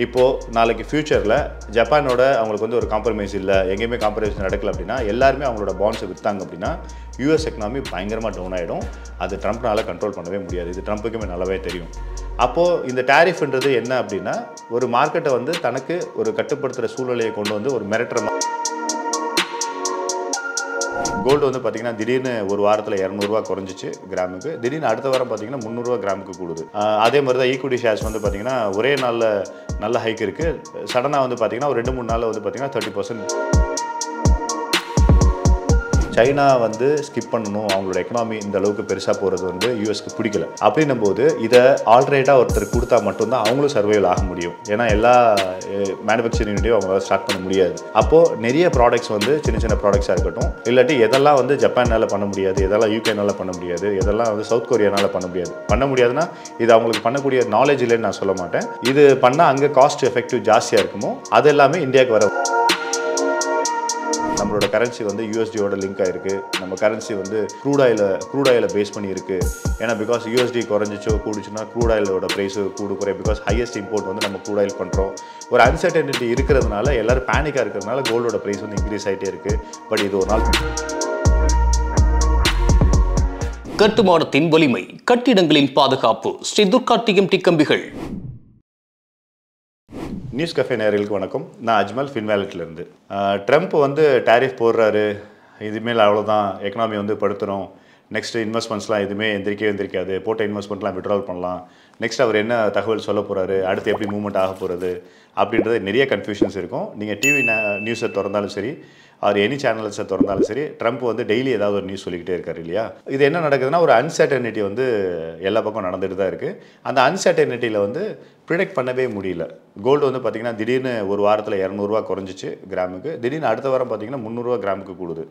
இப்போ நாளைக்கு ஃபியூச்சரில் ஜப்பானோட அவங்களுக்கு வந்து ஒரு காம்ப்ரமைஸ் இல்லை, எங்கேயுமே காம்ப்ரமைஸ் நடக்கல அப்படின்னா எல்லாருமே அவங்களோட பாண்ட்ஸை விற்றாங்க அப்படின்னா யூஎஸ் எக்கனாமி பயங்கரமாக டவுன் ஆகிடும். அது ட்ரம்ப்னால கண்ட்ரோல் பண்ணவே முடியாது. இது ட்ரம்ப்புக்குமே நல்லாவே தெரியும். அப்போது இந்த டேரிஃப்ன்றது என்ன அப்படின்னா, ஒரு மார்க்கெட்டை வந்து தனக்கு ஒரு கட்டுப்படுத்துகிற சூழ்நிலையை கொண்டு வந்து ஒரு மிரட்டுற கோல்டு வந்து பார்த்தீங்கன்னா திடீர்னு ஒரு வாரத்தில் $200 குறைஞ்சிச்சு கிராமுக்கு. திடீர்னு அடுத்த வாரம் பார்த்தீங்கன்னா $300 கிராமுக்கு கூடுது. அதே மாதிரி தான் ஈக்விட்டி ஷேர்ஸ் வந்து பார்த்தீங்கன்னா ஒரே நாளில் நல்ல ஹைக் இருக்குது. சடனாக வந்து பார்த்தீங்கன்னா ஒரு 2-3 நாளில் வந்து பார்த்தீங்கன்னா 30% சைனா வந்து ஸ்கிப் பண்ணணும், அவங்களோட எக்கனாமி இந்த அளவுக்கு பெருசாக போகிறது வந்து யூஎஸ்க்கு பிடிக்கல. அப்படின்னும் போது இதை ஆல்ட்ரேட்டாக ஒருத்தர் கொடுத்தா மட்டும்தான் அவங்களும் சர்வைவல் ஆக முடியும். ஏன்னா எல்லா மேனுஃபேக்சரிங் யூனிட்டையும் அவங்களால ஸ்டார்ட் பண்ண முடியாது. அப்போது நிறைய ப்ராடக்ட்ஸ் வந்து சின்ன சின்ன ப்ராடக்ட்ஸாக இருக்கட்டும், இல்லாட்டி எதெல்லாம் வந்து ஜப்பானால் பண்ண முடியாது, எதெல்லாம் யூகேனால பண்ண முடியாது, எதெல்லாம் வந்து சவுத் கொரியானால் பண்ண முடியாதுன்னா இது அவங்களுக்கு பண்ணக்கூடிய நாலேஜ் இல்லைன்னு நான் சொல்ல மாட்டேன். இது பண்ணால் அங்கே காஸ்ட் எஃபெக்டிவ் ஜாஸ்தியாக இருக்குமோ அது எல்லாமே இந்தியாவுக்கு வர. நம்மளோட கரன்சி வந்து யூஎஸ்டியோட லிங்க் ஆகிருக்கு. நம்ம கரன்சி வந்து க்ரூட் ஆயிலை பேஸ் பண்ணி இருக்குது. ஏன்னா பிகாஸ் யூஎஸ்டி குறைஞ்சிச்சோ கூடுச்சுன்னா க்ரூட் ஆயிலோட ப்ரைஸு குறைய. பிகாஸ் ஹையஸ்ட் இம்போர்ட் வந்து நம்ம க்ரூட் ஆயில் பண்ணுறோம். ஒரு அன்சர்டனிட்டி இருக்கிறதுனால எல்லோரும் பேனிக்காக இருக்கிறதுனால கோல்டோட ப்ரைஸ் வந்து இன்க்ரீஸ் ஆகிட்டே இருக்குது. பட் இது ஒரு நாள் கட்டுமானத்தின் வலிமை, கட்டிடங்களின் பாதுகாப்பு. ஸ்ரீ துர்கா டிஎம்டி கம்பிகள். நியூஸ் கஃபே நேயர்களுக்கு வணக்கம். நான் அஜ்மல் ஃபின்வேலட்லேருந்து. ட்ரம்ப் வந்து டேரிஃப் போடுறாரு, இதுமேல் அவ்வளோதான், எக்கனாமி வந்து படுத்துகிறோம், நெக்ஸ்ட்டு இன்வெஸ்ட்மெண்ட்ஸ்லாம் எதுவுமே எந்திரிக்காது, போட்ட இன்வெஸ்ட்மெண்ட்லாம் விட்ரால் பண்ணலாம், நெக்ஸ்ட் அவர் என்ன தகவல் சொல்ல போகிறாரு, அடுத்து எப்படி மூவ்மெண்ட் ஆக போகிறது அப்படின்றது நிறைய கன்ஃபியூஷன்ஸ் இருக்கும். நீங்கள் டிவி நியூஸை திறந்தாலும் சரி, அவர் எனி சேனல்ஸை திறந்தாலும் சரி, ட்ரம்ப் வந்து டெய்லி ஏதாவது ஒரு நியூஸ் சொல்லிக்கிட்டே இருக்காரு இல்லையா. இது என்ன நடக்குதுன்னா, ஒரு அன்சர்டனிட்டி வந்து எல்லா பக்கம் நடந்துட்டு தான் இருக்குது. அந்த அன்சர்டனிட்டியில் வந்து ப்ரிடிக்ட் பண்ணவே முடியல. கோல்டு வந்து பார்த்திங்கன்னா திடீர்னு ஒரு வாரத்தில் $200 குறைஞ்சிச்சு கிராமுக்கு. திடீர்னு அடுத்த வாரம் பார்த்திங்கன்னா $300 கிராமுக்கு கூடுது.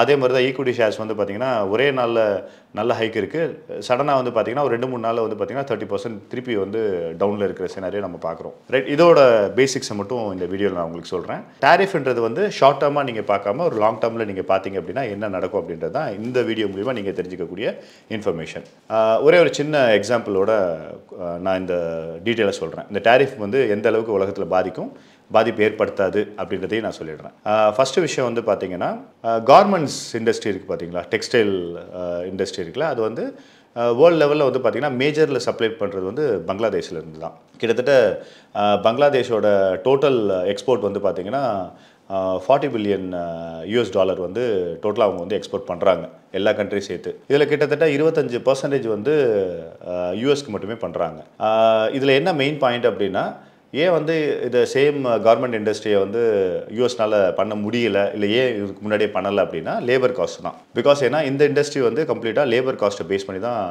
அதே மாதிரி தான் ஈக்விட்டி ஷேர்ஸ் வந்து பார்த்திங்கன்னா ஒரே நாளில் நல்ல ஹைக் இருக்குது. சடனாக வந்து பார்த்திங்கன்னா ஒரு 2-3 நாளில் வந்து பார்த்திங்கன்னா 30% திருப்பி வந்து டவுனில் இருக்கிற சினாரியோ நம்ம பார்க்குறோம். ரைட், இதோட பேசிக்ஸை மட்டும் இந்த வீடியோவில் நான் உங்களுக்கு சொல்கிறேன். டேரிஃப்ன்றது வந்து ஷார்ட் டேர்மாக நீங்கள் பார்க்காம ஒரு லாங் டேர்மில் நீங்கள் பார்த்தீங்க அப்படின்னா என்ன நடக்கும் அப்படின்றது தான் இந்த வீடியோ மூலிமா நீங்கள் தெரிஞ்சிக்கக்கூடிய இன்ஃபர்மேஷன். ஒரே ஒரு சின்ன எக்ஸாம்பிளோட நான் இந்த டீட்டெயிலாக சொல்கிறேன். இந்த டேரிஃப் வந்து எந்த அளவுக்கு உலகத்தில் பாதிப்பு ஏற்படுத்தாது அப்படின்றதையும் நான் சொல்லிடுறேன். ஃபஸ்ட்டு விஷயம் வந்து பார்த்தீங்கன்னா, கார்மெண்ட்ஸ் இண்டஸ்ட்ரி இருக்குது பார்த்தீங்களா, டெக்ஸ்டைல் இண்டஸ்ட்ரி இருக்குல்ல, அது வந்து வேர்ல்டு லெவலில் வந்து பார்த்திங்கன்னா மேஜரில் சப்ளை பண்ணுறது வந்து பங்களாதேஷ்லேருந்து தான். கிட்டத்தட்ட பங்களாதேஷோட டோட்டல் எக்ஸ்போர்ட் வந்து பார்த்திங்கன்னா $40 பில்லியன் வந்து டோட்டலாக அவங்க வந்து எக்ஸ்போர்ட் பண்ணுறாங்க, எல்லா கண்ட்ரியும் சேர்த்து. இதில் கிட்டத்தட்ட 25% வந்து யூஎஸ்க்கு மட்டுமே பண்ணுறாங்க. இதில் என்ன மெயின் பாயிண்ட் அப்படின்னா, ஏன் வந்து இதை சேம் கவர்மெண்ட் இண்டஸ்ட்ரியை வந்து யூஎஸ்னால் பண்ண முடியல, இல்லை ஏன் இதுக்கு முன்னாடியே பண்ணலை அப்படின்னா லேபர் காஸ்ட் தான். பிகாஸ் ஏன்னா இந்த இண்டஸ்ட்ரி வந்து கம்ப்ளீட்டாக லேபர் காஸ்ட்டை பேஸ் பண்ணி தான்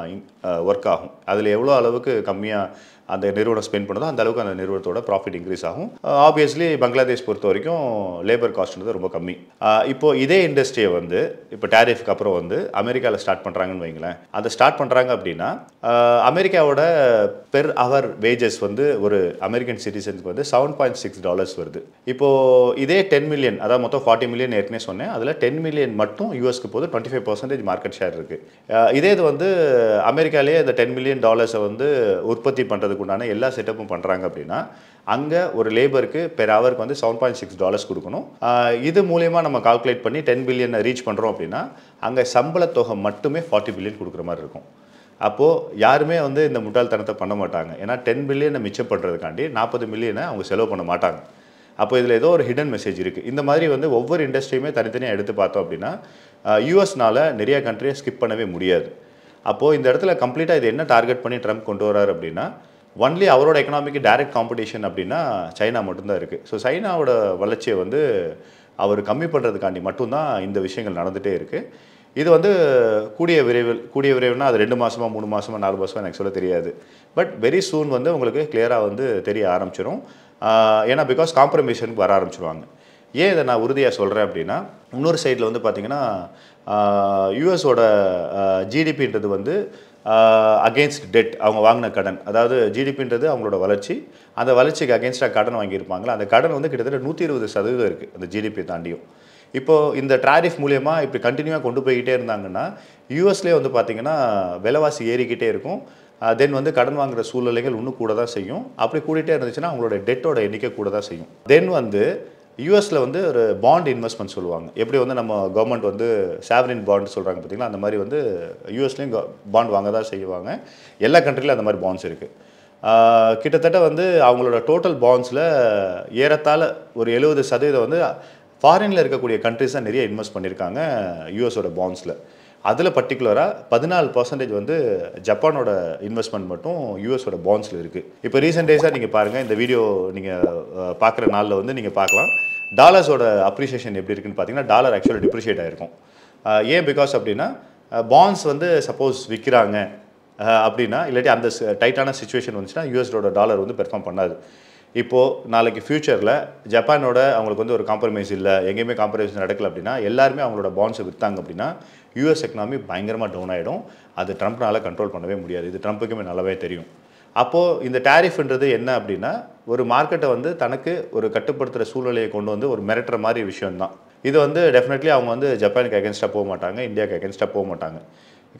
ஒர்க் ஆகும். அதில் எவ்வளோ அளவுக்கு கம்மியாக அந்த நிறுவனம் ஸ்பெண்ட் பண்ணுதோ அந்த அளவுக்கு அந்த நிறுவனத்தோட ப்ராஃபிட் இன்க்ரீஸ் ஆகும். ஆப்வியஸ்லி பங்களாதேஷ் பொறுத்த வரைக்கும் லேபர் காஸ்ட்ன்றது ரொம்ப கம்மி. இப்போது இதே இண்டஸ்ட்ரியை வந்து இப்போ டேரிஃப்க்கு அப்புறம் வந்து அமெரிக்காவில் ஸ்டார்ட் பண்ணுறாங்கன்னு வைங்களேன். அதை ஸ்டார்ட் பண்ணுறாங்க அப்படின்னா அமெரிக்காவோட பெர் ஹவர் வேஜஸ் வந்து ஒரு அமெரிக்கன் சிட்டிசனுக்கு வந்து $7.6 வருது. இப்போது இதே 10 மில்லியன், அதாவது மொத்தம் 40 மில்லியன் ஏற்கனவே சொன்னேன், அதில் 10 மில்லியன் மட்டும் யூஎஸ்க்கு போது 25% மார்க்கெட் ஷேர் இருக்குது. இதே இது வந்து அமெரிக்காலேயே இந்த $10 மில்லியன் வந்து உற்பத்தி பண்ணுறதுக்கு உண்டான எல்லா செட்டப்பும் பண்ணுறாங்க அப்படின்னா அங்கே ஒரு லேபருக்கு பெர் ஹவருக்கு வந்து $7.6 கொடுக்கணும். இது மூலயமா நம்ம கால்குலேட் பண்ணி 10 பில்லியன் ரீச் பண்ணுறோம் அப்படின்னா அங்கே சம்பள தொகை மட்டுமே 40 பில்லியன் கொடுக்குற மாதிரி இருக்கும். அப்போது யாருமே வந்து இந்த முட்டாள்தனத்தை பண்ண மாட்டாங்க. ஏன்னா 10 பில்லியனை மிச்சம் பண்ணுறதுக்காண்டி 40 மில்லியனை அவங்க செலவு பண்ண மாட்டாங்க. அப்போ இதில் ஏதோ ஒரு ஹிடன் மெசேஜ் இருக்குது. இந்த மாதிரி வந்து ஒவ்வொரு இண்டஸ்ட்ரியுமே தனித்தனியாக எடுத்து பார்த்தோம் அப்படின்னா யூஎஸ்னால் நிறைய கண்ட்ரியை ஸ்கிப் பண்ணவே முடியாது. அப்போது இந்த இடத்துல கம்ப்ளீட்டாக இது என்ன டார்கெட் பண்ணி ட்ரம்ப் கொண்டு வராரு அப்படின்னா, ஒன்லி அவரோட எக்கனாமிக்கு டைரக்ட் காம்படிஷன் அப்படின்னா சைனா மட்டும்தான் இருக்குது. ஸோ சைனாவோட வளர்ச்சியை வந்து அவர் கம்மி பண்ணுறதுக்காண்டி மட்டும்தான் இந்த விஷயங்கள் நடந்துகிட்டே இருக்குது. இது வந்து கூடிய விரைவுனா அது 2 மாதமா 3 மாதமா 4 மாதமா எனக்கு சொல்ல தெரியாது. பட் வெரி சூன் வந்து உங்களுக்கு கிளியராக வந்து தெரிய ஆரம்பிச்சிடும். ஏன்னா பிகாஸ் காம்ப்ரமைசனுக்கு வர ஆரம்பிச்சிடுவாங்க. ஏன் இதை நான் உறுதியாக சொல்கிறேன் அப்படின்னா, இன்னொரு சைடில் வந்து பார்த்திங்கன்னா யூஎஸோட ஜிடிபின்றது வந்து அகெயின்ஸ்ட் டெட், அவங்க வாங்கின கடன், அதாவது ஜிடிபின்றது அவங்களோட வளர்ச்சி, அந்த வளர்ச்சிக்கு அகெயின்ஸ்டாக கடன் வாங்கியிருப்பாங்களா, அந்த கடன் வந்து கிட்டத்தட்ட 120% இருக்குது அந்த ஜிடிபி தாண்டியும். இப்போது இந்த டேரிஃப் மூலமா இப்படி கண்டினியூவாக கொண்டு போய்கிட்டே இருந்தாங்கன்னா யூஎஸ்லேயே வந்து பார்த்திங்கன்னா விலைவாசி ஏறிக்கிட்டே இருக்கும். தென் வந்து கடன் வாங்குற சூழ்நிலைகள் இன்னும் கூட தான் செய்யும். அப்படி கூடிட்டே இருந்துச்சுன்னா அவங்களோட டெட்டோட எண்ணிக்கை கூட தான் செய்யும். தென் வந்து யூஎஸில் வந்து ஒரு பாண்ட் இன்வெஸ்ட்மெண்ட் சொல்லுவாங்க. எப்படி வந்து நம்ம கவர்மெண்ட் வந்து சாவரின் பாண்ட் சொல்கிறாங்க பார்த்தீங்களா, அந்த மாதிரி வந்து யூஎஸ்லேயும் பாண்ட் வாங்க தான் செய்வாங்க. எல்லா கண்ட்ரிலையும் அந்த மாதிரி பாண்ட்ஸ் இருக்குது. கிட்டத்தட்ட வந்து அவங்களோட டோட்டல் பாண்ட்ஸில் ஏறத்தாழ ஒரு 70% வந்து ஃபாரினில் இருக்கக்கூடிய கண்ட்ரிஸ் தான் நிறைய இன்வெஸ்ட் பண்ணியிருக்காங்க யூஎஸோட பாண்ட்ஸில். அதில் பர்டிகுலராக 14% வந்து ஜப்பானோட இன்வெஸ்ட்மெண்ட் மட்டும் யூஎஸோட பாண்ட்ஸில் இருக்குது. இப்போ ரீசெண்ட் டேஸாக நீங்கள் பாருங்கள், இந்த வீடியோ நீங்கள் பார்க்குற நாளில் வந்து நீங்கள் பார்க்கலாம் டாலர்ஸோட அப்ரிசியேஷன் எப்படி இருக்குன்னு பார்த்தீங்கன்னா டாலர் ஆக்சுவலாக டிப்ரிஷியேட் ஆகிருக்கும். ஏன் பிகாஸ் அப்படின்னா பாண்ட்ஸ் வந்து சப்போஸ் விற்கிறாங்க அப்படின்னா இல்லாட்டி அந்த டைட்டான சுச்சுவேஷன் வந்துச்சுன்னா யூஎஸோட டாலர் வந்து பெர்ஃபார்ம் பண்ணாது. இப்போது நாளைக்கு ஃப்யூச்சரில் ஜப்பானோட அவங்களுக்கு வந்து ஒரு காம்ப்ரமைஸ் இல்லை, எங்கேயுமே காம்ப்ரமைஸ் நடக்கலை அப்படின்னா எல்லாருமே அவங்களோட பாண்ட்ஸை விற்றாங்க அப்படின்னா யூஎஸ் எக்கனாமி பயங்கரமாக டவுன் ஆகிடும். அது ட்ரம்ப்னால் கண்ட்ரோல் பண்ணவே முடியாது. இது ட்ரம்ப்புக்குமே நல்லாவே தெரியும். அப்போது இந்த டேரிஃப்ன்றது என்ன அப்படின்னா ஒரு மார்க்கெட்டை வந்து தனக்கு ஒரு கட்டுப்படுத்துகிற சூழ்நிலையை கொண்டு வந்து ஒரு மிரட்டுற மாதிரி விஷயம்தான். இது வந்து டெஃபினெட்லி அவங்க வந்து ஜப்பானுக்கு அகேன்ஸ்டாக போக மாட்டாங்க, இந்தியாவுக்கு அகேன்ஸ்டாக போக மாட்டாங்க.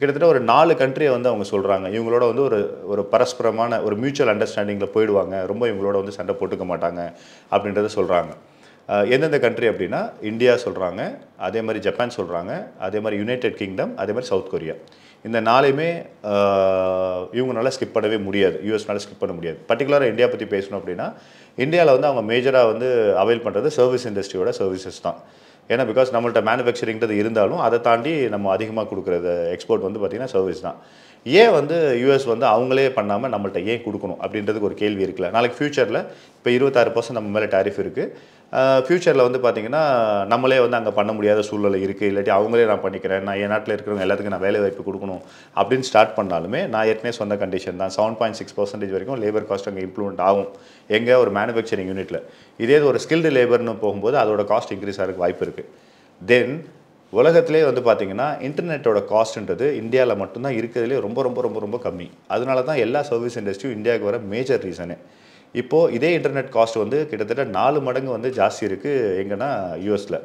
கிட்டத்தட்ட ஒரு 4 கண்ட்ரியை வந்து அவங்க சொல்கிறாங்க இவங்களோட வந்து ஒரு பரஸ்பரமான ஒரு மியூச்சுவல் அண்டர்ஸ்டாண்டிங்கில் போயிடுவாங்க, ரொம்ப இவங்களோட வந்து சண்டை போட்டுக்க மாட்டாங்க அப்படின்றத சொல்கிறாங்க. எந்தெந்த கண்ட்ரி அப்படின்னா இந்தியா சொல்கிறாங்க, அதே மாதிரி ஜப்பான் சொல்கிறாங்க, அதே மாதிரி யுனைடெட் கிங்டம், அதே மாதிரி சவுத் கொரியா. இந்த 4மே இவங்களால ஸ்கிப் பண்ணவே முடியாது, யூஎஸ்னால ஸ்கிப் பண்ண முடியாது. பர்டிகுலராக இந்தியா பற்றி பேசணும் அப்படின்னா இந்தியாவில் வந்து அவங்க மேஜராக வந்து அவைல் பண்ணுறது சர்வீஸ் இண்டஸ்ட்ரியோட சர்வீசஸ் தான். ஏன்னா பிகாஸ் நம்மள்ட்ட மேனுஃபேக்சரிங்கிறது இருந்தாலும் அதை தாண்டி நம்ம அதிகமாக கொடுக்குறது எக்ஸ்போர்ட் வந்து பார்த்திங்கன்னா சர்வீஸ் தான். ஏன் வந்து யூஎஸ் வந்து அவங்களே பண்ணாமல் நம்மள்ட்ட ஏன் கொடுக்கணும் அப்படின்றதுக்கு ஒரு கேள்வி இருக்குல்ல. நாளைக்கு ஃப்யூச்சரில் இப்போ 26% நம்ம மேலே டேரிஃப் இருக்குது. ஃப்யூச்சரில் வந்து பார்த்திங்கன்னா நம்மளே வந்து அங்கே பண்ண முடியாத சூழ்நிலை இருக்குது, இல்லாட்டி அவங்களே நான் பண்ணிக்கிறேன், நான் என் நாட்டில் இருக்கிறவங்க எல்லாத்துக்கும் நான் வேலை வாய்ப்பு கொடுக்கணும் அப்படின்னு ஸ்டார்ட் பண்ணாலுமே நான் ஏற்கனவே சொன்ன கண்டிஷன் தான். 7.6% வரைக்கும் லேபர் காஸ்ட் அங்கே இம்ப்ளிமெண்ட் ஆகும் எங்கே ஒரு மேனுஃபேக்சரிங் யூனிட்டில். இதே ஒரு ஸ்கில்டு லேபர்னு போகும்போது அதோட காஸ்ட் இன்க்ரீஸ் ஆகிறதுக்கு வாய்ப்பு இருக்குது. தென் உலகத்திலே வந்து பார்த்திங்கன்னா இன்டர்நெட்டோட காஸ்ட்ன்றது இந்தியாவில் மட்டும்தான் இருக்கிறதுலே ரொம்ப ரொம்ப ரொம்ப ரொம்ப கம்மி. அதனால தான் எல்லா சர்வீஸ் இண்டஸ்ட்ரியும் இந்தியாவுக்கு வர மேஜர் ரீசனு. இப்போது இதே இன்டர்நெட் காஸ்ட் வந்து கிட்டத்தட்ட 4 மடங்கு வந்து ஜாஸ்தி இருக்குது எங்கன்னா யூஎஸில்.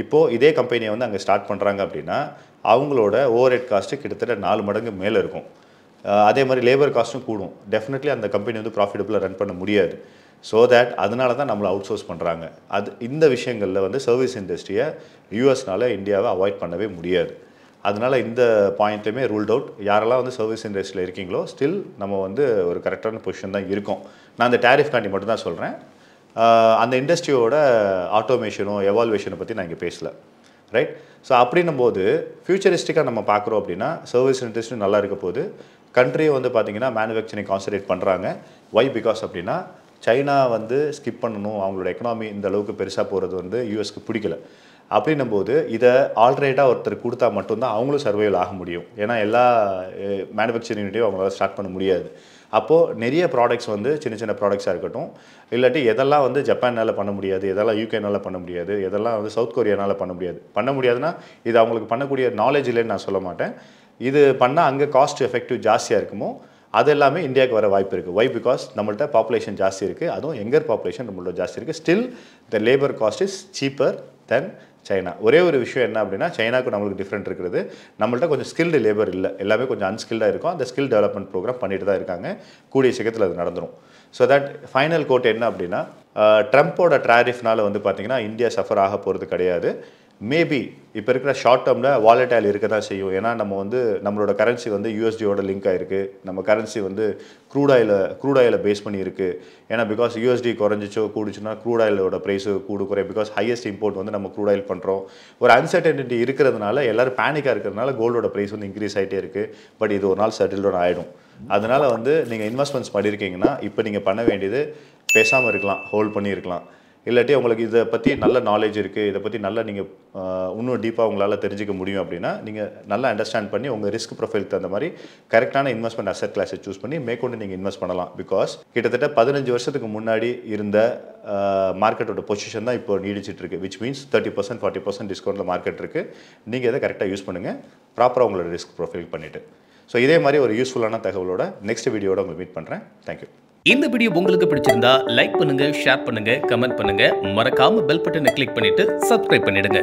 இப்போது இதே கம்பெனியை வந்து அங்கே ஸ்டார்ட் பண்ணுறாங்க அப்படின்னா அவங்களோட ஓவர் ஹெட் காஸ்ட்டு கிட்டத்தட்ட 4 மடங்கு மேலே இருக்கும். அதே மாதிரி லேபர் காஸ்ட்டும் கூடும். டெஃபினெட்லி அந்த கம்பெனி வந்து ப்ராஃபிட்டபுளாக ரன் பண்ண முடியாது. ஸோ தேட் அதனால தான் நம்மளை அவுட் சோர்ஸ் பண்ணுறாங்க. இந்த விஷயங்களில் வந்து சர்வீஸ் இண்டஸ்ட்ரியை யூஎஸ்னால் இந்தியாவை அவாய்ட் பண்ணவே முடியாது. அதனால் இந்த பாயிண்ட்லையுமே ரூல்ட் அவுட். யாரெல்லாம் வந்து சர்வீஸ் இண்டஸ்ட்ரியில் இருக்கீங்களோ ஸ்டில் நம்ம வந்து ஒரு கரெக்டான பொசிஷன் தான் இருக்கும். நான் அந்த டேரிஃப் காண்டி மட்டும் தான் சொல்கிறேன். அந்த இண்டஸ்ட்ரியோட ஆட்டோமேஷனோ எவால்வேஷனை பற்றி நான் இங்கே பேசலை, ரைட்? ஸோ அப்படின்னும் போது ஃபியூச்சரிஸ்டிக்காக நம்ம பார்க்குறோம் அப்படின்னா சர்வீஸ் இண்டஸ்ட்ரி நல்லா இருக்க போது. கண்ட்ரியை வந்து பார்த்திங்கன்னா மேனுஃபேக்சரிங் கான்சன்ட்ரேட் பண்ணுறாங்க. ஒய் பிகாஸ் அப்படின்னா சைனா வந்து ஸ்கிப் பண்ணணும், அவங்களோட எக்கனாமி இந்த அளவுக்கு பெருசாக போகிறது வந்து யூஎஸ்க்கு பிடிக்கல. அப்படின்னும் போது இதை ஆல்ரெடாக ஒருத்தர் கொடுத்தா மட்டும்தான் அவங்களும் சர்வைவல் ஆக முடியும். ஏன்னா எல்லா மேனுஃபேக்சரிங் யூனிட்டையும் அவங்களால ஸ்டார்ட் பண்ண முடியாது. அப்போது நிறைய ப்ராடக்ட்ஸ் வந்து சின்ன சின்ன ப்ராடக்ட்ஸாக இருக்கட்டும், இல்லாட்டி எதெல்லாம் வந்து ஜப்பானால் பண்ண முடியாது, எதெல்லாம் யூகேனால் பண்ண முடியாது, எதெல்லாம் வந்து சவுத் கொரியானால் பண்ண முடியாதுன்னா இது அவங்களுக்கு பண்ணக்கூடிய நாலேஜ் இல்லைன்னு நான் சொல்ல மாட்டேன். இது பண்ணால் அங்கே காஸ்ட் எஃபெக்டிவ் ஜாஸ்தியாக இருக்குமோ அது எல்லாமே இந்தியாவுக்கு வர வாய்ப்பு இருக்குது. ஒய் பிகாஸ் நம்மள்ட்ட பாப்புலேஷன் ஜாஸ்தி இருக்குது, அதுவும் யங்கர் பாப்புலேஷன் நம்மள்ட்ட ஜாஸ்தி இருக்குது. Still the labour cost is cheaper then China. ஒரே ஒரு விஷயம் என்ன அப்படின்னா சைனாவுக்கு நம்மளுக்கு டிஃப்ரெண்ட் இருக்கிறது, நம்மள்ட்ட கொஞ்சம் ஸ்கில்டு லேபர் இல்லை, எல்லாமே கொஞ்சம் அன்ஸ்கில்டாக இருக்கும். அந்த ஸ்கில் டெவலப்மெண்ட் ப்ரோக்ராம் பண்ணிட்டு தான் இருக்காங்க. கூடிய சீக்கிரத்தில் அது நடந்துடும். ஸோ தட் ஃபைனல் கோட் என்ன அப்படின்னா ட்ரம்ப்போட டேரிஃப்னால் வந்து பார்த்திங்கன்னா இந்தியா சஃபர் ஆக போகிறது கிடையாது. மேபி இப்போ இருக்கிற ஷார்ட் டேர்மில் வாலட்டைல் இருக்க தான் செய்யும். ஏன்னா நம்ம வந்து நம்மளோட கரன்சி வந்து யூஎஸ்டியோட லிங்க் ஆகிருக்கு. நம்ம கரன்சி வந்து க்ரூட் ஆயிலை பேஸ் பண்ணி இருக்குது. ஏன்னா பிகாஸ் யூஎஸ்டி குறைஞ்சிச்சோ கூடிச்சுன்னா க்ரூட் ஆயிலோட ப்ரைஸு குறையும். பிகாஸ் ஹையஸ்ட் இம்போர்ட் வந்து நம்ம க்ரூட் ஆயில் பண்ணுறோம். ஒரு அன்சர்டனிட்டி இருக்கிறதுனால எல்லோரும் பேனிக்காக இருக்கிறதுனால கோல்டோட ப்ரைஸ் வந்து இன்க்ரீஸ் ஆகிட்டே இருக்குது. பட் இது ஒரு நாள் செட்டில்டவுன் ஆகிடும். அதனால் வந்து நீங்கள் இன்வெஸ்ட்மெண்ட்ஸ் பண்ணியிருக்கீங்கன்னா இப்போ நீங்கள் பண்ண வேண்டியது பேசாமல் இருக்கலாம், ஹோல்ட் பண்ணியிருக்கலாம். இல்லாட்டி உங்களுக்கு இதை பற்றி நல்ல நாலேஜ் இருக்குது, இதை பற்றி நல்லா நீங்கள் இன்னும் டீப்பாக உங்களால் தெரிஞ்சிக்க முடியும் அப்படின்னா நீங்கள் நல்லா அண்டர்ஸ்டாண்ட் பண்ணி உங்கள் ரிஸ்க் ப்ரொஃபைலுக்கு தகுந்த மாதிரி கரெக்டான இன்வெஸ்ட்மெண்ட் அசெட் கிளாஸை சூஸ் பண்ணி மேற்கொண்டு நீங்கள் இன்வெஸ்ட் பண்ணலாம். பிகாஸ் கிட்டத்தட்ட 15 வருஷத்துக்கு முன்னாடி இருந்த மார்க்கெட்டோட பொசிஷன் தான் இப்போ நீடிச்சிட்டு இருக்குது. விச் மீன்ஸ் 30% 40% டிஸ்கவுண்ட்டில் மார்க்கெட் இருக்குது. நீங்கள் இதை கரெக்டாக யூஸ் பண்ணுங்கள், ப்ராப்பராக உங்களோட ரிஸ்க் ப்ரொஃபைல் பண்ணிவிட்டு. ஸோ இதே மாதிரி ஒரு யூஸ்ஃபுல்லான தகவலோட நெக்ஸ்ட் வீடியோட உங்களை மீட் பண்ணுறேன். தேங்க்யூ. இந்த வீடியோ உங்களுக்கு பிடிச்சிருந்தா லைக் பண்ணுங்க, ஷேர் பண்ணுங்க, கமெண்ட் பண்ணுங்க. மறக்காம பெல் பட்டனை கிளிக் பண்ணிட்டு சப்ஸ்கிரைப் பண்ணிடுங்க.